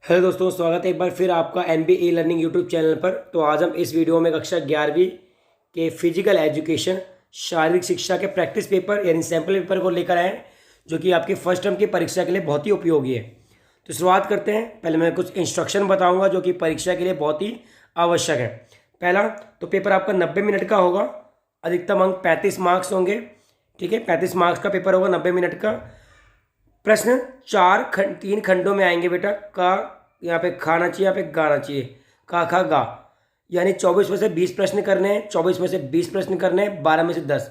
Hello दोस्तों, स्वागत है एक बार फिर आपका NBA लर्निंग यूट्यूब चैनल पर। तो आज हम इस वीडियो में कक्षा 11वीं के फिजिकल एजुकेशन शारीरिक शिक्षा के प्रैक्टिस पेपर यानी सैम्पल पेपर को लेकर आए हैं, जो कि आपकी फर्स्ट टर्म की परीक्षा के लिए बहुत ही उपयोगी है। तो शुरुआत करते हैं। पहले मैं कुछ इंस्ट्रक्शन बताऊँगा जो कि परीक्षा के लिए बहुत ही आवश्यक है। पहला, तो पेपर आपका 90 मिनट का होगा, अधिकतम अंक 35 मार्क्स होंगे। ठीक है, 35 मार्क्स का पेपर होगा 90 मिनट का। प्रश्न तीन खंडों में आएंगे बेटा। का यहाँ पे खाना चाहिए, यहाँ पे गाना चाहिए। का खा गा, यानी 24 में से 20 प्रश्न करने हैं, 24 में से 20 प्रश्न करने हैं, 12 में से 10,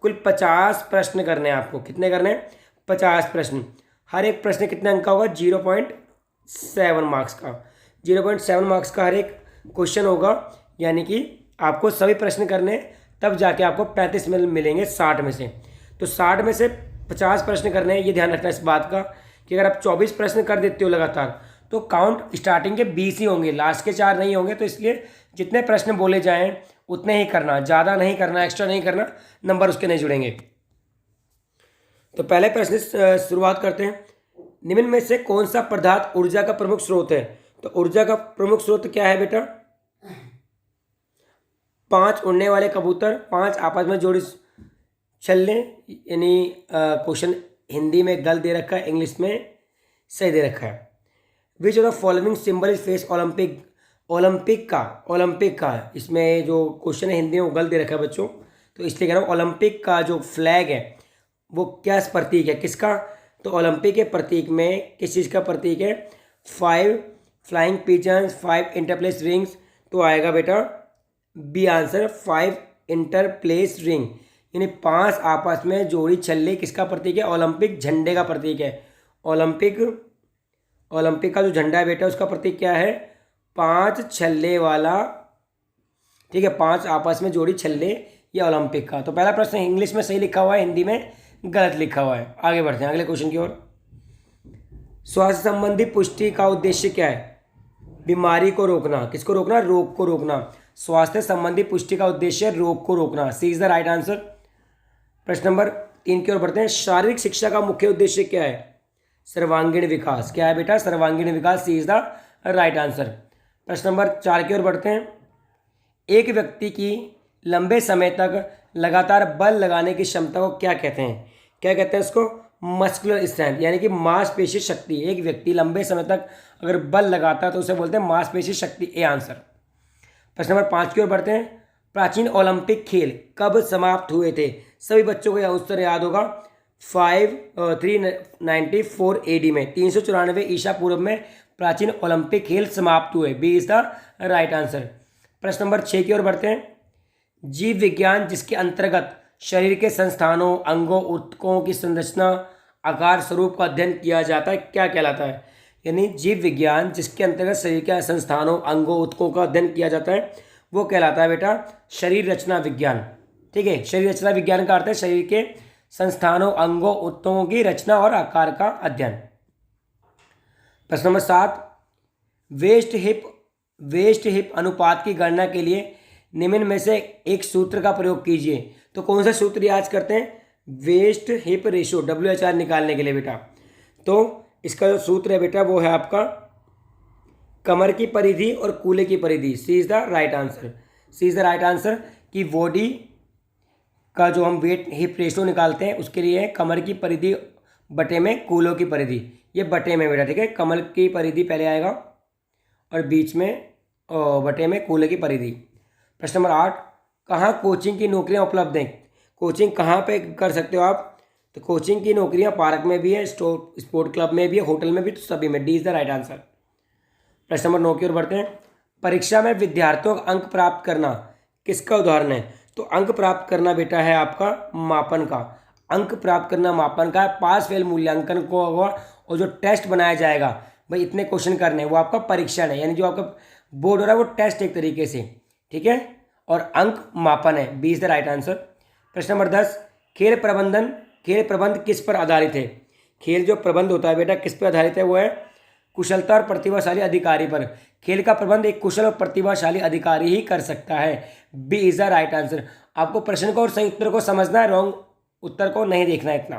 कुल 50 प्रश्न करने हैं आपको। कितने करने हैं? 50 प्रश्न। हर एक प्रश्न कितने अंक का होगा? 0.7 मार्क्स का। 0.7 मार्क्स का हर एक क्वेश्चन होगा, यानी कि आपको सभी प्रश्न करने हैं, तब जाके आपको 35 मिलेंगे 60 में से। तो 60 में से 50 प्रश्न करने हैं। ये ध्यान रखना इस बात का कि अगर आप 24 प्रश्न कर देते हो लगातार, तो काउंट स्टार्टिंग के 20 ही होंगे, लास्ट के 4 नहीं होंगे। तो इसलिए जितने प्रश्न बोले जाएं उतने ही करना, ज़्यादा नहीं करना, एक्स्ट्रा नहीं करना, नंबर उसके नहीं जुड़ेंगे। तो पहले प्रश्न से शुरुआत करते हैं। निम्न में से कौन सा पदार्थ ऊर्जा का प्रमुख स्रोत है? तो ऊर्जा का प्रमुख स्रोत क्या है बेटा? 5 उड़ने वाले कबूतर, 5 आपस में जोड़ी छल्ले, यानी क्वेश्चन हिंदी में गलत दे रखा है, इंग्लिश में सही दे रखा है। Which of the following symbol is face Olympic? Olympic का इसमें जो क्वेश्चन है हिंदी में वो गलत दे रखा है बच्चों, तो इसलिए कह रहा हूँ ओलंपिक का जो फ्लैग है वो क्या प्रतीक है, किसका? तो ओलंपिक के प्रतीक में किस चीज़ का प्रतीक है? 5 फ्लाइंग पिजन्स, 5 इंटरप्लेस रिंग्स। तो आएगा बेटा बी आंसर, 5 इंटरप्लेस रिंग, यानी 5 आपस में जोड़ी छल्ले किसका प्रतीक है? ओलंपिक झंडे का प्रतीक है। ओलंपिक का जो झंडा है बेटा उसका प्रतीक क्या है? 5 छल्ले वाला। ठीक है, 5 आपस में जोड़ी छल्ले, ये ओलंपिक का। तो पहला प्रश्न इंग्लिश में सही लिखा हुआ है, हिंदी में गलत लिखा हुआ है। आगे बढ़ते हैं अगले क्वेश्चन की ओर। स्वास्थ्य संबंधी पुष्टि का उद्देश्य क्या है? बीमारी को रोकना। किसको रोकना? रोग को रोकना। स्वास्थ्य संबंधी पुष्टि का उद्देश्य रोग को रोकना। सी इज द राइट आंसर। प्रश्न नंबर 3 की ओर बढ़ते हैं। शारीरिक शिक्षा का मुख्य उद्देश्य क्या है? सर्वांगीण विकास। क्या है बेटा? सर्वांगीण विकास। सी इज द राइट आंसर। प्रश्न नंबर 4 की ओर बढ़ते हैं। एक व्यक्ति की लंबे समय तक लगातार बल लगाने की क्षमता को क्या कहते हैं? क्या कहते हैं उसको? मस्कुलर स्ट्रेंथ, यानी कि मांसपेशी शक्ति। एक व्यक्ति लंबे समय तक अगर बल लगाता है तो उसे बोलते हैं मांसपेशी शक्ति। A answer. प्रश्न नंबर 5 की ओर बढ़ते हैं। प्राचीन ओलंपिक खेल कब समाप्त हुए थे? सभी बच्चों को यह उत्तर याद होगा। 394 AD में, 394 ईसा पूर्व में प्राचीन ओलंपिक खेल समाप्त हुए। B is the right answer. प्रश्न नंबर 6 की ओर बढ़ते हैं। जीव विज्ञान जिसके अंतर्गत शरीर के संस्थानों, अंगों, ऊतकों की संरचना, आकार, स्वरूप का अध्ययन किया जाता है, क्या कहलाता है? यानी जीव विज्ञान जिसके अंतर्गत शरीर के संस्थानों, अंगों, ऊतकों का अध्ययन किया जाता है वो कहलाता है बेटा शरीर रचना विज्ञान। ठीक है, शरीर रचना विज्ञान का अर्थ है शरीर के संस्थानों, अंगों, ऊतकों की रचना और आकार का अध्ययन। प्रश्न नंबर 7। वेस्ट हिप अनुपात की गणना के लिए निम्न में से एक सूत्र का प्रयोग कीजिए। तो कौन सा सूत्र याद करते हैं? वेस्ट हिप रेशियो, WHR निकालने के लिए बेटा। तो इसका जो सूत्र है बेटा वो है आपका कमर की परिधि और कूल्हे की परिधि। C is the right answer. C is the right answer कि बॉडी का जो हम वेट हिप रेशियो निकालते हैं उसके लिए कमर की परिधि बटे में कूल्हों की परिधि। ये बटे में बेटा, ठीक है, कमर की परिधि पहले आएगा और बीच में बटे में कूल्हे की परिधि। प्रश्न नंबर 8। कहाँ कोचिंग की नौकरियाँ उपलब्ध हैं? कोचिंग कहाँ पे कर सकते हो आप? तो कोचिंग की नौकरियाँ पार्क में भी है, स्पोर्ट क्लब में भी है, होटल में भी, तो सभी में। D is the right answer. प्रश्न नंबर 9 की ओर बढ़ते हैं। परीक्षा में विद्यार्थियों का अंक प्राप्त करना किसका उदाहरण है? तो अंक प्राप्त करना बेटा है आपका मापन का। अंक प्राप्त करना मापन का। पास फेल मूल्यांकन को होगा और जो टेस्ट बनाया जाएगा भाई इतने क्वेश्चन करने, वो आपका परीक्षण है, यानी जो आपका बोर्ड हो रहा है वो टेस्ट एक तरीके से। ठीक है, और अंक मापन है। B is the right answer. प्रश्न नंबर 10। खेल प्रबंध किस पर आधारित है? खेल जो प्रबंध होता है बेटा किस पर आधारित है? वो है कुशलता और प्रतिभाशाली अधिकारी पर। खेल का प्रबंध एक कुशल और प्रतिभाशाली अधिकारी ही कर सकता है। B is the right answer. आपको प्रश्न को और सही उत्तर को समझना है, रॉन्ग उत्तर को नहीं देखना है इतना।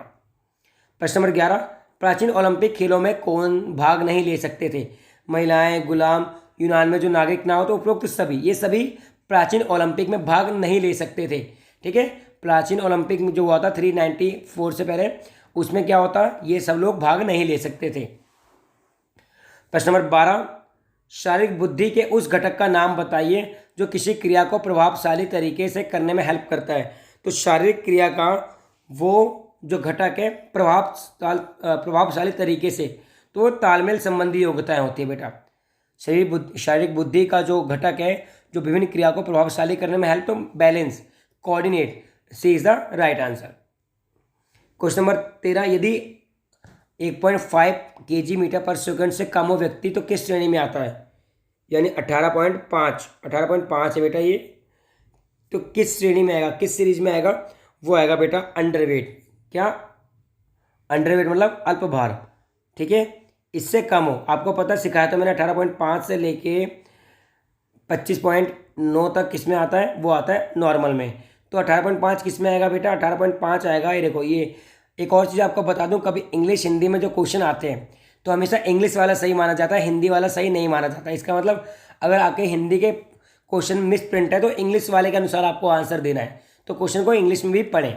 प्रश्न नंबर 11। प्राचीन ओलंपिक खेलों में कौन भाग नहीं ले सकते थे? महिलाएं, गुलाम, यूनान में जो नागरिक ना हो, तो उपरोक्त सभी, ये सभी प्राचीन ओलंपिक में भाग नहीं ले सकते थे। ठीक है, प्राचीन ओलंपिक में जो हुआ था 394 से पहले, उसमें क्या होता, ये सब लोग भाग नहीं ले सकते थे। प्रश्न नंबर 12, शारीरिक बुद्धि के उस घटक का नाम बताइए जो किसी क्रिया को प्रभावशाली तरीके से करने में हेल्प करता है। तो शारीरिक क्रिया का वो जो घटक है प्रभावशाली तरीके से, तो वो तालमेल संबंधी योग्यताएं होती है बेटा। शारीरिक बुद्धि का जो घटक है जो विभिन्न क्रिया को प्रभावशाली करने में हेल्प, तो balance, coordinate, C is the right answer. Question number 13, यदि 1.5 kg/s से कम हो व्यक्ति तो किस श्रेणी में आता है, यानी 18.5 है बेटा ये, तो किस श्रेणी में आएगा, किस सीरीज में आएगा, वो आएगा बेटा अंडरवेट। क्या अंडरवेट मतलब अल्प भार। ठीक है, इससे कम हो, आपको पता सिखाया था मैंने, 18.5 से लेके 25.9 तक किस में आता है, वो आता है नॉर्मल में। तो 18.5 किस में आएगा बेटा, 18.5 आएगा, ये देखो। ये एक और चीज़ आपको बता दूं, कभी इंग्लिश हिंदी में जो क्वेश्चन आते हैं तो हमेशा इंग्लिश वाला सही माना जाता है, हिंदी वाला सही नहीं माना जाता। इसका मतलब अगर आपके हिंदी के क्वेश्चन मिस प्रिंट है तो इंग्लिश वाले के अनुसार आपको आंसर देना है, तो क्वेश्चन को इंग्लिश में भी पढ़ें।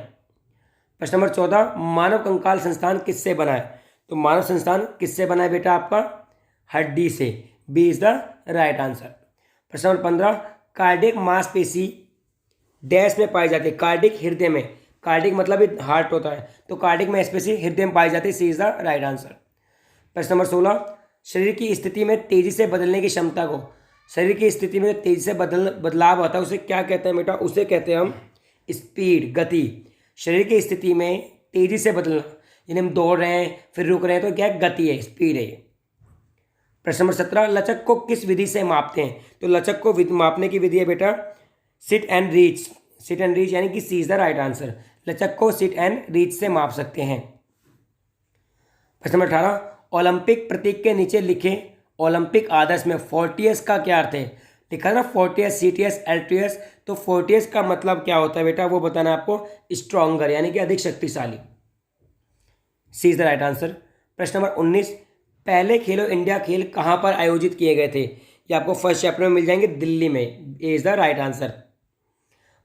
प्रश्न नंबर 14, मानव कंकाल संस्थान किससे बना है, तो मानव संस्थान किससे बना है बेटा, आपका हड्डी से, B is the right answer. प्रश्न नंबर 15, कार्डियक मांसपेशी डैश में पाई जाती है, कार्डिक हृदय में, कार्डिक मतलब हार्ट होता है, तो कार्डिक मांसपेशी हृदय में पाई जाती है, सी इज द राइट आंसर। प्रश्न नंबर 16, शरीर की स्थिति में तेजी से बदलने की क्षमता को, शरीर की स्थिति में तेजी से बदलाव होता है उसे क्या कहते हैं बेटा, उसे कहते हैं हम स्पीड, गति। शरीर की स्थिति में तेजी से बदलना, यानी हम दौड़ रहे हैं फिर रुक रहे हैं, तो क्या गति है, स्पीड है। प्रश्न नंबर 17, लचक को किस विधि से मापते हैं, तो लचक को मापने की विधि है बेटा sit and reach, sit and reach, यानी कि सी इज द राइट आंसर। लचक को सिट एंड रीच से माप सकते हैं। प्रश्न नंबर 18, ओलंपिक प्रतीक के नीचे लिखे ओलंपिक आदर्श में 40s का क्या अर्थ है, लिखा ना 40s, CTS, LTS, तो 40s का मतलब क्या होता है बेटा, वो बताना आपको, स्ट्रॉन्गर, यानी कि अधिक शक्तिशाली, सी इज द राइट आंसर। प्रश्न नंबर 19, पहले खेलो इंडिया खेल कहाँ पर आयोजित किए गए थे, ये आपको फर्स्ट चैप्टर में मिल जाएंगे, दिल्ली में, ए इज द राइट आंसर।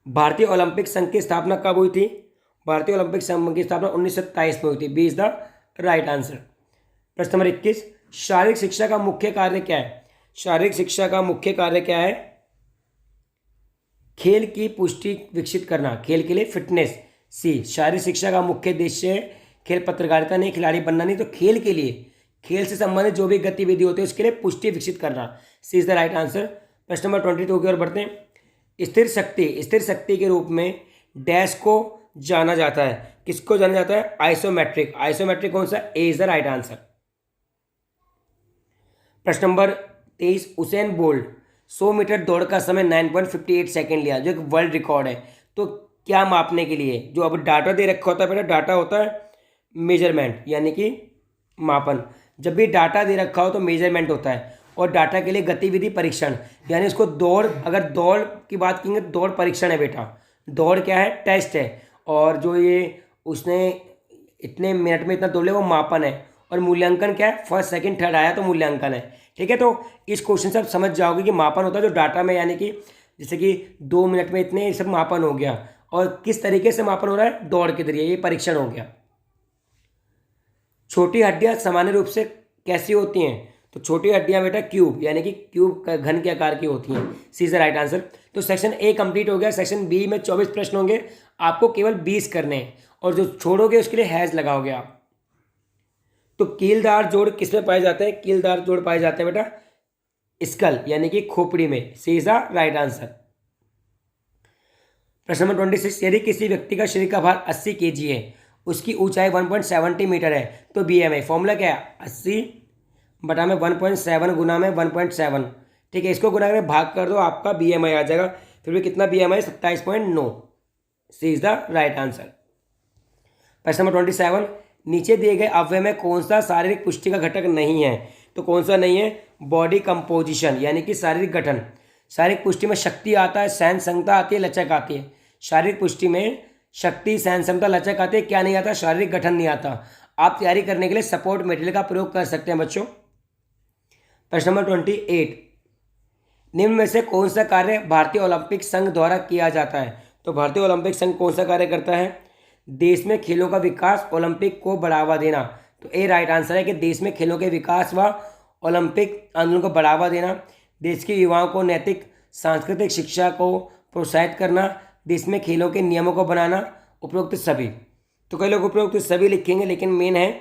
भारतीय ओलंपिक संघ की स्थापना कब हुई थी, भारतीय ओलंपिक संघ की स्थापना 1927 में हुई थी, B is the right answer. प्रश्न नंबर 21, शारीरिक शिक्षा का मुख्य कार्य क्या है, शारीरिक शिक्षा का मुख्य कार्य क्या है, खेल की पुष्टि विकसित करना, खेल के लिए फिटनेस, सी। शारीरिक शिक्षा का मुख्य उद्देश्य है खेल पत्रकारिता नहीं, खिलाड़ी बनना नहीं, तो खेल के लिए, खेल से संबंधित जो भी गतिविधि होती है उसके लिए पुष्टि विकसित करना, सी इज द राइट आंसर। प्रश्न नंबर 22 की ओर बढ़ते हैं। स्थिर शक्ति के रूप में डैश को जाना जाता है, किसको जाना जाता है, आइसोमेट्रिक, आइसोमेट्रिक कौन सा, ए इज द राइट आंसर। प्रश्न नंबर 23, उसेन बोल्ट 100 मीटर दौड़ का समय 9.58 सेकेंड लिया, जो एक वर्ल्ड रिकॉर्ड है, तो क्या मापने के लिए, जो अब डाटा दे रखा होता है बेटा, डाटा होता है मेजरमेंट, यानी कि मापन। जब भी डाटा दे रखा हो तो मेजरमेंट होता है, और डाटा के लिए गतिविधि परीक्षण, यानी इसको दौड़, अगर दौड़ की बात करेंगे दौड़ परीक्षण है बेटा, दौड़ क्या है, टेस्ट है, और जो ये उसने इतने मिनट में इतना दौड़ लिया वो मापन है, और मूल्यांकन क्या है, फर्स्ट सेकंड थर्ड आया तो मूल्यांकन है। ठीक है, तो इस क्वेश्चन से आप समझ जाओगे कि मापन होता है जो डाटा में, यानी कि जैसे कि 2 मिनट में इतने, ये सब मापन हो गया, और किस तरीके से मापन हो रहा है, दौड़ के जरिए, ये परीक्षण हो गया। छोटी हड्डियां सामान्य रूप से कैसी होती हैं, तो छोटी हड्डियां बेटा क्यूब, यानी कि क्यूब का घन के आकार की होती हैं, सी इज द राइट आंसर। तो सेक्शन ए कंप्लीट हो गया। सेक्शन बी में 24 प्रश्न होंगे, आपको केवल 20 करने हैं, और जो छोड़ोगे उसके लिए हैज लगाओगे आप। तो कीलदार जोड़ किसमें पाए जाते हैं, कीलदार जोड़ पाए जाते हैं बेटा स्कल, यानी कि खोपड़ी में, सी इज द राइट आंसर। प्रश्न नंबर 26, यदि किसी व्यक्ति का शरीर का भार 80 kg है, उसकी ऊंचाई 1.70 मीटर है, तो BMI फॉर्मूला क्या है, 80 बटा में 1.7 गुना में 1.7, ठीक है, इसको गुना करके भाग कर दो, आपका BMI आ जाएगा। फिर भी कितना BMI, 27.9, C is the right answer. प्रश्न नंबर 27, नीचे दिए गए अवयव में कौन सा शारीरिक पुष्टि का घटक नहीं है, तो कौन सा नहीं है, बॉडी कंपोजिशन, यानी कि शारीरिक गठन। शारीरिक पुष्टि में शक्ति आता है, सहन क्षमता आती है, लचक आती है। शारीरिक पुष्टि में शक्ति, सहन क्षमता, लचक आती है, क्या नहीं आता, शारीरिक गठन नहीं आता। आप तैयारी करने के लिए सपोर्ट मटेरियल का प्रयोग कर सकते हैं बच्चों। प्रश्न नंबर 28, निम्न में से कौन सा कार्य भारतीय ओलंपिक संघ द्वारा किया जाता है? तो भारतीय ओलंपिक संघ कौन सा कार्य करता है? देश में खेलों का विकास, ओलंपिक को बढ़ावा देना। तो ए राइट आंसर है कि देश में खेलों के विकास व ओलंपिक आंदोलन को बढ़ावा देना, देश के युवाओं को नैतिक सांस्कृतिक शिक्षा को प्रोत्साहित करना, देश में खेलों के नियमों को बनाना, उपरोक्त सभी। तो कई लोग उपरोक्त सभी लिखेंगे, लेकिन मेन है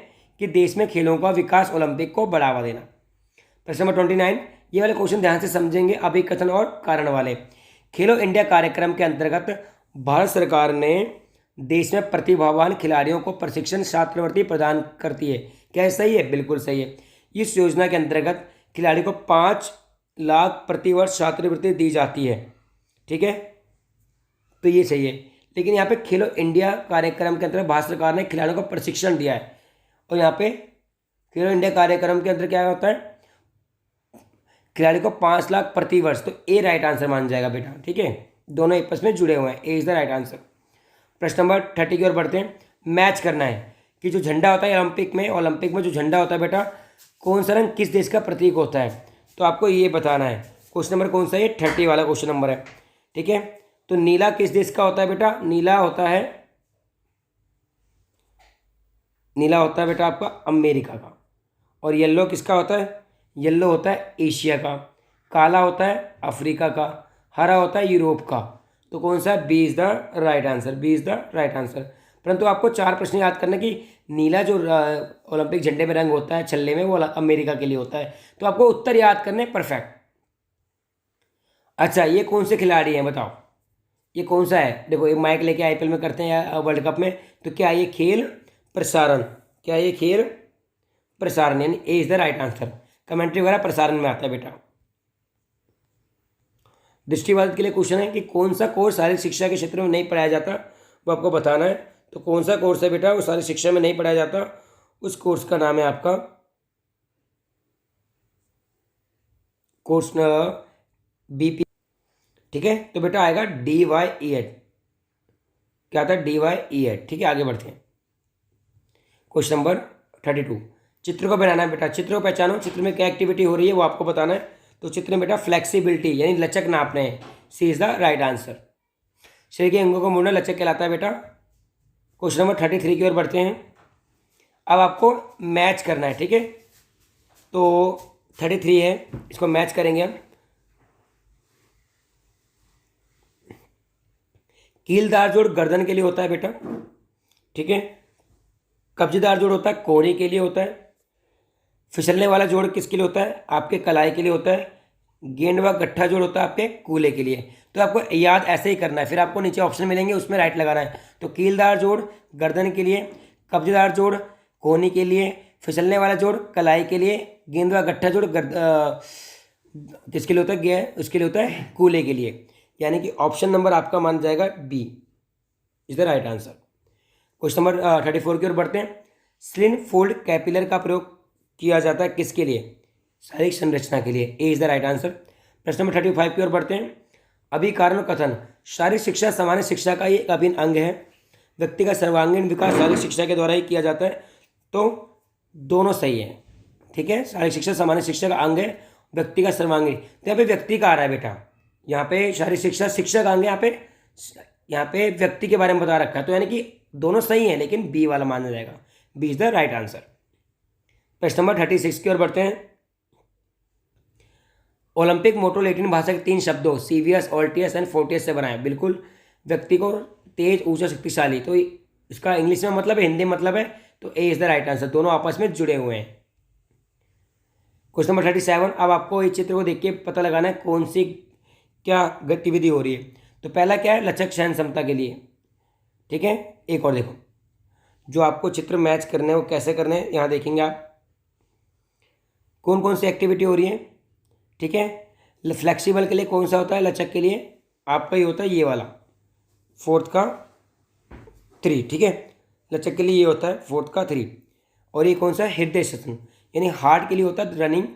कि देश में खेलों का विकास, ओलंपिक को बढ़ावा देना। प्रश्न नंबर 29, ये वाले क्वेश्चन ध्यान से समझेंगे, अभिकथन और कारण वाले। खेलो इंडिया कार्यक्रम के अंतर्गत भारत सरकार ने देश में प्रतिभावान खिलाड़ियों को प्रशिक्षण छात्रवृत्ति प्रदान करती है। क्या ये सही है? बिल्कुल सही है। इस योजना के अंतर्गत खिलाड़ी को 5 लाख प्रतिवर्ष छात्रवृत्ति दी जाती है। ठीक है, तो ये सही है। लेकिन यहाँ पे खेलो इंडिया कार्यक्रम के अंतर्गत भारत सरकार ने खिलाड़ियों को प्रशिक्षण दिया है, और यहाँ पे खेलो इंडिया कार्यक्रम के अंदर क्या होता है? खिलाड़ी को 5 लाख प्रति वर्ष। तो ए राइट आंसर मान जाएगा बेटा। ठीक है, दोनों आपस में जुड़े हुए हैं, ए इज द राइट आंसर। प्रश्न नंबर 30 की ओर बढ़ते हैं। मैच करना है कि जो झंडा होता है ओलंपिक में जो झंडा होता है बेटा, कौन सा रंग किस देश का प्रतीक होता है? तो आपको ये बताना है। क्वेश्चन नंबर कौन सा है? 30 वाला क्वेश्चन नंबर है। ठीक है, तो नीला किस देश का होता है बेटा? नीला होता है बेटा आपका अमेरिका का। और येलो किसका होता है? येलो होता है एशिया का। काला होता है अफ्रीका का। हरा होता है यूरोप का। तो कौन सा? B is the right answer. B is the right answer. परंतु आपको 4 प्रश्न याद करना कि नीला जो ओलंपिक झंडे में रंग होता है छल्ले में, वो अमेरिका के लिए होता है। तो आपको उत्तर याद करने परफेक्ट। अच्छा, ये कौन से खिलाड़ी हैं बताओ? ये कौन सा है? देखो, ये माइक लेके आईपीएल में करते हैं या वर्ल्ड कप में। तो क्या ये खेल प्रसारण? क्या ये खेल प्रसारण? यानी A is the right answer. Commentary वगैरह प्रसारण में आता है बेटा। दृष्टिबाधित के लिए क्वेश्चन है कि कौन सा कोर्स शारीरिक शिक्षा के क्षेत्र में नहीं पढ़ाया जाता, वो आपको बताना है। तो कौन सा कोर्स है बेटा वो शारीरिक शिक्षा में नहीं पढ़ाया जाता? उस कोर्स का नाम है आपका कोर्स बीपी। ठीक है, तो बेटा आएगा DYED। क्या आता है? DYED। ठीक है, आगे बढ़ते हैं। क्वेश्चन नंबर 32, चित्र को बनाना है बेटा। चित्र को पहचानो, चित्र में क्या एक्टिविटी हो रही है वो आपको बताना है। तो चित्र में बेटा फ्लेक्सिबिलिटी यानी लचक नापने हैं। सी इज द राइट आंसर। शरीर के अंगों को मोड़ना लचक कहलाता है बेटा। क्वेश्चन नंबर 33 की ओर बढ़ते हैं। अब आपको मैच करना है। ठीक है, तो 33 है, इसको मैच करेंगे हम। कीलदार जोड़ गर्दन के लिए होता है बेटा। ठीक है, कब्जेदार जोड़ होता है कोहनी के लिए होता है। फिसलने वाला जोड़ किसके लिए होता है? आपके कलाई के लिए होता है। गेंद व गट्ठा जोड़ होता है आपके कूल्हे के लिए। तो आपको याद ऐसे ही करना है, फिर आपको नीचे ऑप्शन मिलेंगे उसमें राइट लगाना है। तो कीलदार जोड़ गर्दन के लिए, कब्जेदार जोड़ कोहनी के लिए, फिसलने वाला जोड़ कलाई के लिए, गेंद व गट्ठा जोड़ किसके लिए होता है? उसके लिए होता है कूल्हे के लिए। यानी कि ऑप्शन नंबर आपका मान जाएगा B is the right answer. Question number 34 की ओर बढ़ते हैं। स्लिन फोल्ड कैपिलर का प्रयोग किया जाता है किसके लिए? शारीरिक संरचना के लिए। ए इज द राइट आंसर। प्रश्न नंबर 35 की ओर बढ़ते हैं। अभिकारण कथन, शारीरिक शिक्षा सामान्य शिक्षा का एक अभिन्न अंग है। व्यक्ति का सर्वांगीण विकास शारीरिक शिक्षा के द्वारा ही किया जाता है। तो दोनों सही है। ठीक है, शारीरिक शिक्षा सामान्य शिक्षा का अंग है, व्यक्ति का सर्वांगीण। तो यहाँ पे व्यक्ति का आ रहा है बेटा, यहाँ पे शारीरिक शिक्षा शिक्षा का अंग है, यहाँ पे व्यक्ति के बारे में बता रखा है। तो यानी कि दोनों सही हैं, लेकिन बी वाला माना जाएगा। B is the right answer. प्रश्न नंबर 36 की ओर बढ़ते हैं। ओलंपिक मोटो लैटिन भाषा के 3 शब्दों सीवियस, ऑल्टियस एंड फोर्टियस से बना है। बिल्कुल, व्यक्ति को तेज, ऊंचा, शक्तिशाली। तो इसका इंग्लिश में मतलब है, हिंदी में मतलब है। तो ए इज द राइट आंसर। दोनों आपस में जुड़े हुए हैं। क्वेश्चन नंबर 37, अब आपको इस चित्र को देख के पता लगाना है कौन सी क्या गतिविधि हो रही है। तो पहला क्या है? लचक सहन क्षमता के लिए। ठीक है, एक और देखो, जो आपको चित्र मैच करने हैं वो कैसे करने हैं यहाँ देखेंगे आप कौन कौन सी एक्टिविटी हो रही है। ठीक है, फ्लेक्सिबल के लिए कौन सा होता है? लचक के लिए आपका ही होता है ये वाला, 4th का 3। ठीक है, लचक के लिए ये होता है 4th का 3। और ये कौन सा है? हृदय शासन, यानी हार्ट के लिए होता है रनिंग।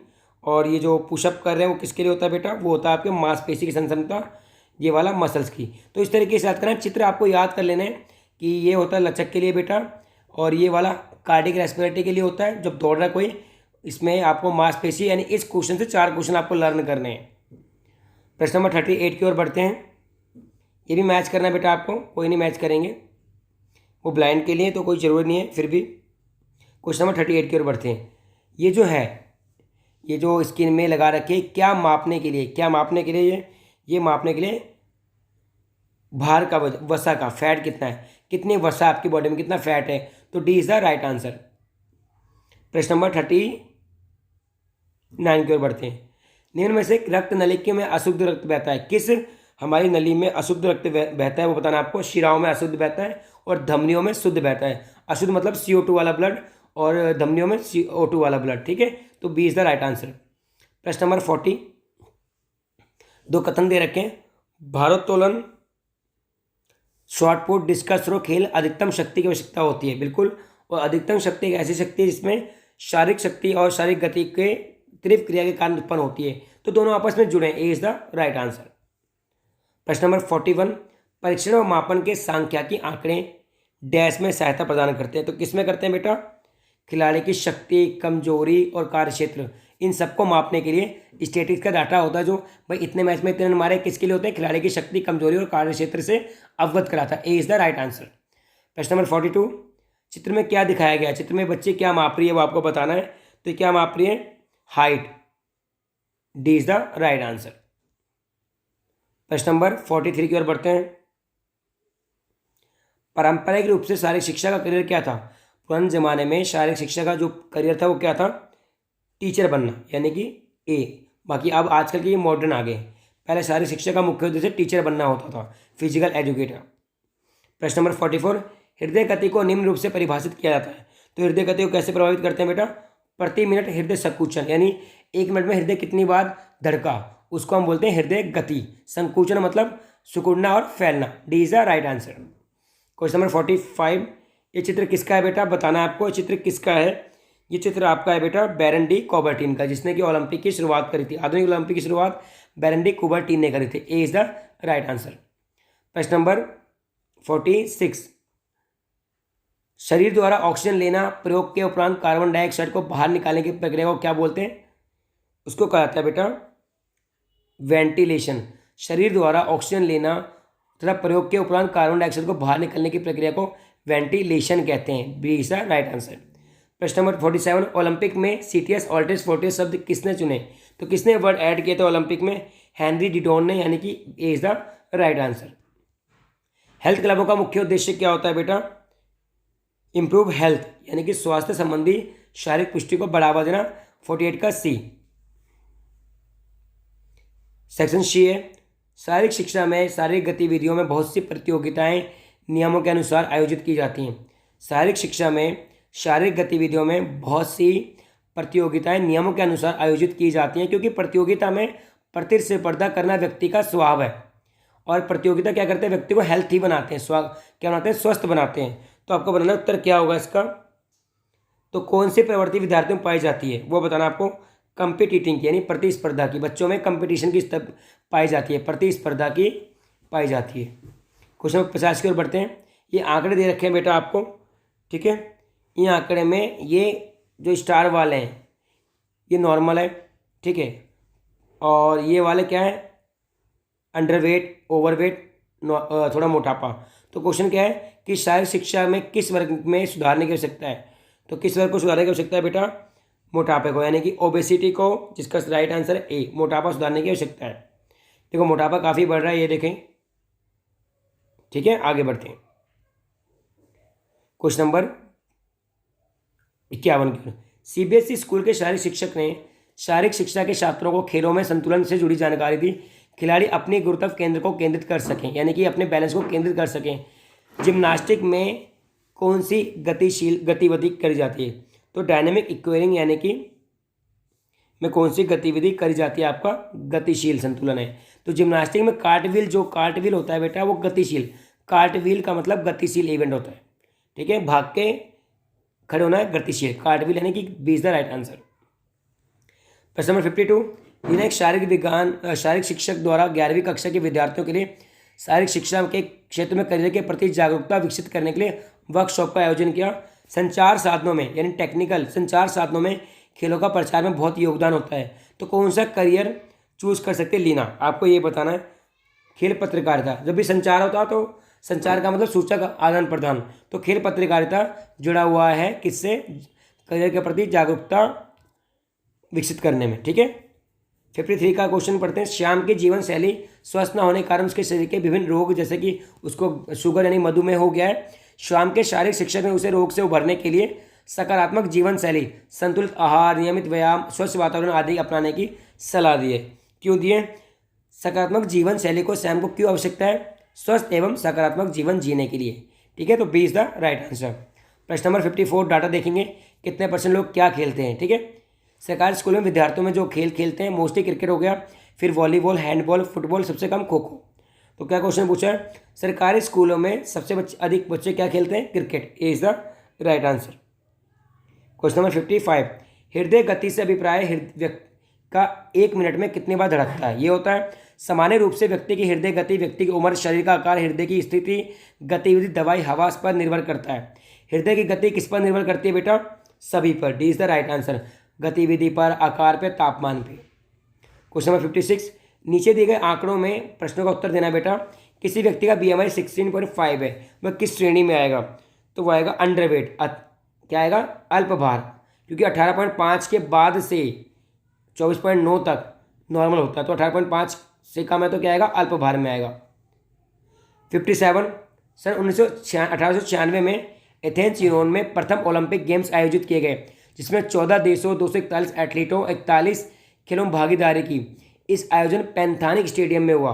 और ये जो पुशअप कर रहे हैं वो किसके लिए होता है बेटा? वो होता है आपके मांसपेशी की क्षमता, ये वाला मसल्स की। तो इस तरीके से याद करना है। चित्र आपको याद कर लेना है कि ये होता है लचक के लिए बेटा, और ये वाला कार्डिक रेस्पिरेटरी के लिए होता है जब दौड़ रहा है कोई, इसमें आपको मांसपेशी यानी इस क्वेश्चन से 4 क्वेश्चन आपको लर्न करने हैं। प्रश्न नंबर 38 की ओर बढ़ते हैं। ये भी मैच करना है बेटा आपको, कोई नहीं मैच करेंगे, वो ब्लाइंड के लिए तो कोई ज़रूरत नहीं है, फिर भी क्वेश्चन नंबर 38 की ओर बढ़ते हैं। ये जो है, ये जो स्क्रीन में लगा रखे, क्या मापने के लिए, क्या मापने के लिए, ये मापने के लिए भार का, वसा का, फैट कितना है, कितनी वसा आपकी बॉडी में, कितना फैट है, तो D is the right answer. प्रश्न नंबर 39 की ओर बढ़ते हैं। निम्न में से रक्त नलिका में अशुद्ध रक्त बहता है, किस हमारी नली में अशुद्ध रक्त बहता है वो बताना आपको। शिराओं में अशुद्ध बहता है और धमनियों में शुद्ध बहता है। अशुद्ध मतलब CO2 वाला ब्लड और धमनियों में CO2 वाला ब्लड, ठीक है, तो B is the right answer. प्रश्न नंबर 40, 2 कथन दे रखे हैं। भारोत्तोलन, शॉटपुट, डिस्कस थ्रो खेल अधिकतम शक्ति की आवश्यकता होती है, बिल्कुल। और अधिकतम शक्ति एक ऐसी शक्ति है जिसमें शारीरिक शक्ति और शारीरिक गति के तीव्र क्रिया के कारण उत्पन्न होती है, तो दोनों आपस में जुड़े हैं, ए इज द राइट आंसर। प्रश्न नंबर 41, परीक्षण और मापन के सांख्यिकी आंकड़े डैश में सहायता प्रदान करते हैं, तो किस में करते हैं बेटा। खिलाड़ी की शक्ति, कमजोरी और कार्यक्षेत्र, इन सबको मापने के लिए स्टैटिस्टिक्स का डाटा होता है, जो भाई इतने मैच में इतने रन मारे, किसके लिए होते हैं, खिलाड़ी की शक्ति, कमजोरी और कार्यक्षेत्र से अवगत कराता है, ए इज द राइट आंसर। प्रश्न नंबर 42, चित्र में क्या दिखाया गया है, चित्र में बच्चे क्या माप रही है वो आपको बताना है, तो क्या माप रही है, height, D is the right answer. प्रश्न नंबर 43 की ओर बढ़ते हैं। पारंपरिक रूप से शारीरिक शिक्षा का करियर क्या था। पुराने जमाने में शारीरिक शिक्षा का जो करियर था वो क्या था, टीचर बनना, यानी कि ए। बाकी अब आजकल के ये मॉडर्न आ गए। पहले शारीरिक शिक्षा का मुख्य उद्देश्य टीचर बनना होता था, फिजिकल एजुकेटर। प्रश्न नंबर 44, हृदय गति को निम्न रूप से परिभाषित किया जाता है, तो हृदय गति को कैसे प्रभावित करते हैं बेटा। प्रति मिनट हृदय संकुचन, यानी 1 मिनट में हृदय कितनी बार धड़का, उसको हम बोलते हैं हृदय गति। संकुचन मतलब सिकुड़ना और फैलना, D is the right answer. Question number 45, ये चित्र किसका है बेटा, बताना है आपको। ये चित्र किसका है, ये चित्र आपका है बेटा बैरन डी कूबरटीन का, जिसने कि ओलंपिक की शुरुआत करी थी। आधुनिक ओलंपिक की शुरुआत बैरन डी कूबरटीन ने करी थी, ए इज द राइट आंसर। प्रश्न नंबर 46, शरीर द्वारा ऑक्सीजन लेना प्रयोग के उपरांत कार्बन डाइऑक्साइड को बाहर निकालने की प्रक्रिया को क्या बोलते हैं, उसको कहा जाता है बेटा वेंटिलेशन। शरीर द्वारा ऑक्सीजन लेना तथा प्रयोग के उपरांत कार्बन डाइऑक्साइड को बाहर निकालने की प्रक्रिया को वेंटिलेशन कहते हैं, B is the right answer. प्रश्न नंबर 47, ओलंपिक में सीटीएस ऑल्टेस फोर्टिस शब्द किसने चुने, तो किसने वर्ड ऐड किए थे ओलंपिक में, हेनरी डिडॉन ने, यानी कि A is the right answer. Health क्लबों का मुख्य उद्देश्य क्या होता है बेटा, इंप्रूव हेल्थ, यानी कि स्वास्थ्य संबंधी शारीरिक पुष्टि को बढ़ावा देना, 48 का सी। सेक्शन सी है, शारीरिक शिक्षा में शारीरिक गतिविधियों में बहुत सी प्रतियोगिताएं नियमों के अनुसार आयोजित की जाती हैं। शारीरिक शिक्षा में शारीरिक गतिविधियों में बहुत सी प्रतियोगिताएं नियमों के अनुसार आयोजित की जाती हैं, क्योंकि प्रतियोगिता में प्रतिस्पर्धा करना व्यक्ति का स्वभाव है, और प्रतियोगिता क्या करते हैं, व्यक्ति को हेल्थी बनाते हैं, क्या बनाते हैं, स्वस्थ बनाते हैं। तो आपको बताना उत्तर क्या होगा इसका, तो कौन सी प्रवृत्ति विद्यार्थियों में पाई जाती है वो बताना आपको, कंपीटिटिंग की, यानी प्रतिस्पर्धा की, बच्चों में कंपटीशन की पाई जाती है, प्रतिस्पर्धा की पाई जाती है। क्वेश्चन नंबर 50 की ओर बढ़ते हैं। ये आंकड़े दे रखे हैं बेटा आपको, ठीक है। ये आंकड़े में ये जो स्टार वाले हैं ये नॉर्मल है, ठीक है, और ये वाले क्या है, अंडरवेट, ओवरवेट, थोड़ा मोटापा। तो क्वेश्चन क्या है कि शारीरिक शिक्षा में किस वर्ग में सुधारने की आवश्यकता है, तो किस वर्ग को सुधारने की आवश्यकता है बेटा, मोटापे को, यानी कि ओबेसिटी को, जिसका राइट आंसर है ए, मोटापा सुधारने की आवश्यकता है। देखो मोटापा काफ़ी बढ़ रहा है, ये देखें, ठीक है। आगे बढ़ते हैं। क्वेश्चन नंबर 51 की, सीबीएसई स्कूल के शारीरिक शिक्षक ने शारीरिक शिक्षा के छात्रों को खेलों में संतुलन से जुड़ी जानकारी दी। खिलाड़ी अपने गुरुत्व केंद्र को केंद्रित कर सकें, यानी कि अपने बैलेंस को केंद्रित कर सकें। जिम्नास्टिक में कौन सी गतिशील गतिविधि करी जाती है, तो डायनेमिक इक्वेरिंग, यानी कि में कौन सी गतिविधि करी जाती है, आपका गतिशील संतुलन है। तो जिम्नास्टिक में कार्टव्हील, जो कार्टव्हील होता है बेटा वो गतिशील, कार्टव्हील का मतलब गतिशील इवेंट होता है, ठीक है, भाग के खड़े होना है गतिशील, कार्टव्हील, यानी कि B is the right answer. प्रश्न नंबर 52, जिन्हें एक शारीरिक शिक्षक द्वारा 11वीं कक्षा के विद्यार्थियों के लिए शारीरिक शिक्षा के क्षेत्र में करियर के प्रति जागरूकता विकसित करने के लिए वर्कशॉप का आयोजन किया। संचार साधनों में, यानी टेक्निकल संचार साधनों में खेलों का प्रचार में बहुत योगदान होता है। तो कौन सा करियर चूज कर सकते हैं लीना, आपको ये बताना है। खेल पत्रकारिता, जब भी संचार होता है तो संचार का मतलब सूचना का आदान प्रदान, तो खेल पत्रकारिता जुड़ा हुआ है किससे, करियर के प्रति जागरूकता विकसित करने में। ठीक है, 53 का क्वेश्चन पढ़ते हैं। श्याम की जीवन शैली स्वस्थ न होने के कारण उसके शरीर के विभिन्न रोग, जैसे कि उसको शुगर यानी मधुमेह हो गया है। श्याम के शारीरिक शिक्षक ने उसे रोग से उभरने के लिए सकारात्मक जीवन शैली, संतुलित आहार, नियमित व्यायाम, स्वच्छ वातावरण आदि अपनाने की सलाह दी है। क्यों दिए? सकारात्मक जीवन शैली को श्याम को क्यों आवश्यकता है? स्वस्थ एवं सकारात्मक जीवन जीने के लिए। ठीक है, तो B is the right answer. प्रश्न नंबर 54 डाटा देखेंगे, कितने परसेंट लोग क्या खेलते हैं। ठीक है, सरकारी स्कूल में विद्यार्थियों में जो खेल खेलते हैं मोस्टली क्रिकेट हो गया, फिर वॉलीबॉल, हैंडबॉल, फुटबॉल, सबसे कम खो खो। तो क्या क्वेश्चन पूछा है? सरकारी स्कूलों में सबसे अधिक बच्चे क्या खेलते हैं? Cricket. A is the right answer. Question number 55, हृदय गति से अभिप्राय व्यक्ति का 1 मिनट में कितनी बार धड़कता है? ये होता है सामान्य रूप से व्यक्ति की हृदय गति व्यक्ति की उम्र, शरीर का आकार, हृदय की स्थिति, गतिविधि, दवाई, हवा पर निर्भर करता है। हृदय की गति किस पर निर्भर करती है बेटा? सभी पर। D is the right answer. गतिविधि पर, आकार पे, तापमान पे। क्वेश्चन नंबर 56, नीचे दिए गए आंकड़ों में प्रश्नों का उत्तर देना बेटा। किसी व्यक्ति का BMI 16.5 है, वह किस श्रेणी में आएगा? तो वह आएगा अंडरवेट। क्या आएगा? अल्प भार, क्योंकि 18.5 के बाद से 24.9 तक नॉर्मल होता है, तो 18.5 से कम है तो क्या आएगा? अल्प भार में आएगा। 57, सन 1896 में एथेंस यूरोन में प्रथम ओलंपिक गेम्स आयोजित किए गए, जिसमें 14 देशों, 241 एथलीटों, 41 खेलों में भागीदारी की। इस आयोजन पैंथानिक स्टेडियम में हुआ।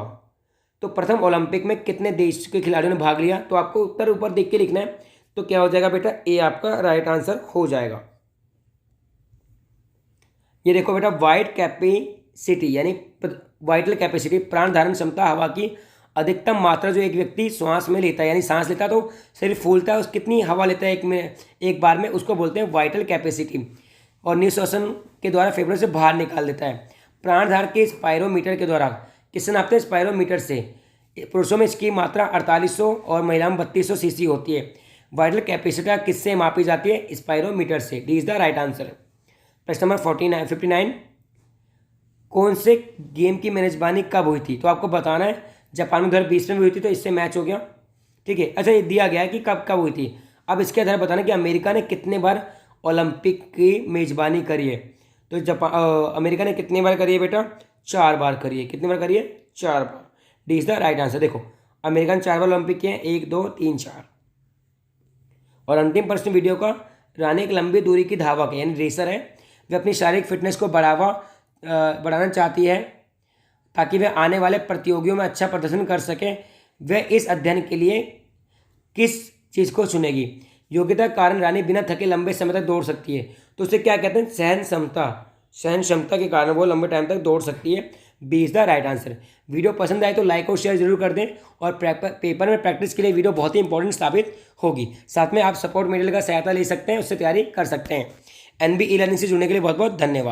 तो प्रथम ओलंपिक में कितने देश के खिलाड़ियों ने भाग लिया? तो आपको उत्तर ऊपर देख के लिखना है। तो क्या हो जाएगा बेटा? ए आपका राइट आंसर हो जाएगा। ये देखो बेटा, वाइट कैपेसिटी यानी वाइटल कैपेसिटी, प्राण धारण क्षमता, हवा की अधिकतम मात्रा जो एक व्यक्ति श्वास में लेता है, यानी सांस लेता है तो शरीर फूलता है, उस कितनी हवा लेता है एक बार में, उसको बोलते हैं वाइटल कैपेसिटी। और निश्वासन के द्वारा फेफड़ों से बाहर निकाल देता है। प्राणधार के स्पायरोमीटर के द्वारा किससे नापते हैं? स्पायरोमीटर से। पुरुषों में इसकी मात्रा 4800 और महिलाओं में 3200 सीसी होती है। वाइटल कैपेसिटी किससे मापी जाती है? स्पायरोमीटर से। D is the right answer. प्रश्न नंबर 59, कौन से गेम की मेजबानी कब हुई थी? तो आपको बताना है। जापान में 2020 में हुई थी, तो इससे मैच हो गया। ठीक है, अच्छा ये दिया गया है कि कब कब हुई थी। अब इसके आधार बताना कि अमेरिका ने कितने बार ओलंपिक की मेजबानी करी है। तो अमेरिका ने कितनी बार करी है बेटा? 4 बार करी है। कितनी बार करी है? 4 बार। D is the right answer. देखो, अमेरिका ने 4 बार ओलंपिक किए हैं, 1 2 3 4। और अंतिम प्रश्न वीडियो का, रानी एक लंबी दूरी की धावक है यानी रेसर है, वे अपनी शारीरिक फिटनेस को बढ़ाना चाहती है ताकि वे आने वाले प्रतियोगियों में अच्छा प्रदर्शन कर सकें। वे इस अध्ययन के लिए किस चीज़ को चुनेगी? योग्यता के कारण रानी बिना थके लंबे समय तक दौड़ सकती है, तो उसे क्या कहते हैं? सहन क्षमता के कारण वो लंबे टाइम तक दौड़ सकती है। B is the right answer. Video पसंद आए तो लाइक और शेयर जरूर कर दें, और पेपर में प्रैक्टिस के लिए वीडियो बहुत ही इंपॉर्टेंट साबित होगी। साथ में आप सपोर्ट मटेरियल का सहायता ले सकते हैं, उससे तैयारी कर सकते हैं। NB ई लर्निंग से जुड़ने के लिए बहुत बहुत धन्यवाद।